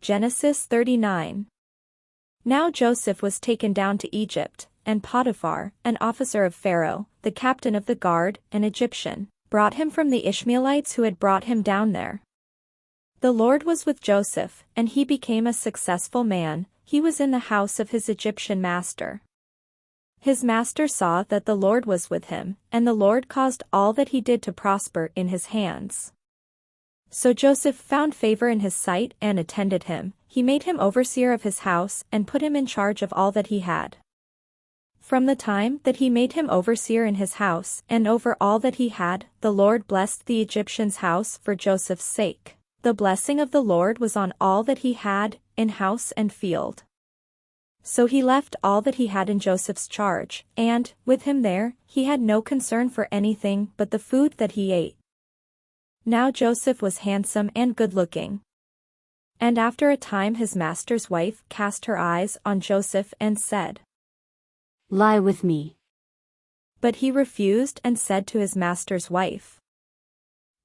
Genesis 39. Now Joseph was taken down to Egypt, and Potiphar, an officer of Pharaoh, the captain of the guard, an Egyptian, brought him from the Ishmaelites who had brought him down there. The Lord was with Joseph, and he became a successful man. He was in the house of his Egyptian master. His master saw that the Lord was with him, and the Lord caused all that he did to prosper in his hands. So Joseph found favor in his sight and attended him. He made him overseer of his house and put him in charge of all that he had. From the time that he made him overseer in his house and over all that he had, the Lord blessed the Egyptian's house for Joseph's sake. The blessing of the Lord was on all that he had, in house and field. So he left all that he had in Joseph's charge, and, with him there, he had no concern for anything but the food that he ate. Now Joseph was handsome and good-looking. And after a time his master's wife cast her eyes on Joseph and said, "Lie with me." But he refused and said to his master's wife,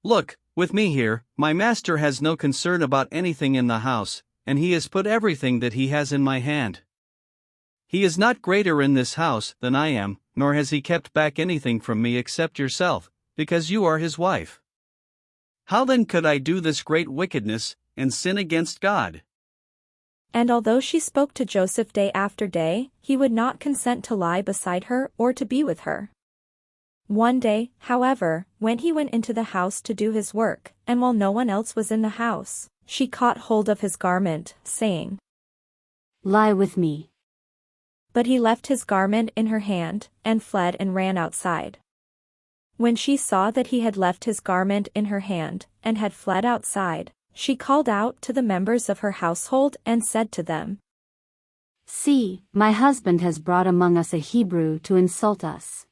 "Look, with me here, my master has no concern about anything in the house, and he has put everything that he has in my hand. He is not greater in this house than I am, nor has he kept back anything from me except yourself, because you are his wife. How then could I do this great wickedness, and sin against God?" And although she spoke to Joseph day after day, he would not consent to lie beside her or to be with her. One day, however, when he went into the house to do his work, and while no one else was in the house, she caught hold of his garment, saying, "Lie with me." But he left his garment in her hand, and fled and ran outside. When she saw that he had left his garment in her hand, and had fled outside, she called out to the members of her household and said to them, "See, my husband has brought among us a Hebrew to insult us.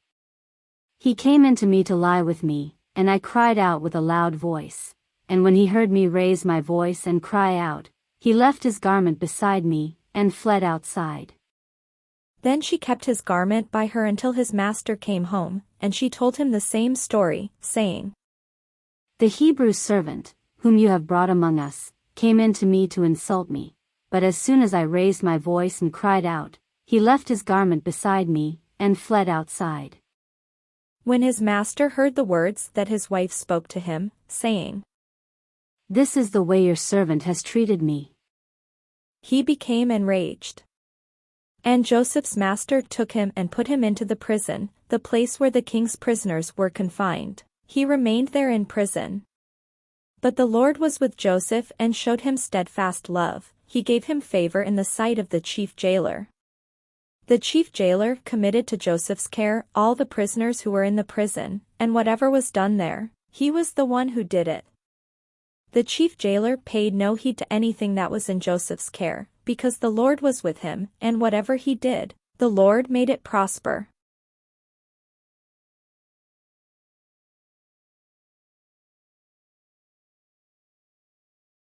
He came in to me to lie with me, and I cried out with a loud voice, and when he heard me raise my voice and cry out, he left his garment beside me, and fled outside." Then she kept his garment by her until his master came home, and she told him the same story, saying, "The Hebrew servant, whom you have brought among us, came in to me to insult me, but as soon as I raised my voice and cried out, he left his garment beside me, and fled outside." When his master heard the words that his wife spoke to him, saying, "This is the way your servant has treated me," he became enraged. And Joseph's master took him and put him into the prison, the place where the king's prisoners were confined. He remained there in prison. But the Lord was with Joseph and showed him steadfast love. He gave him favor in the sight of the chief jailer. The chief jailer committed to Joseph's care all the prisoners who were in the prison, and whatever was done there, he was the one who did it. The chief jailer paid no heed to anything that was in Joseph's care, because the Lord was with him, and whatever he did, the Lord made it prosper.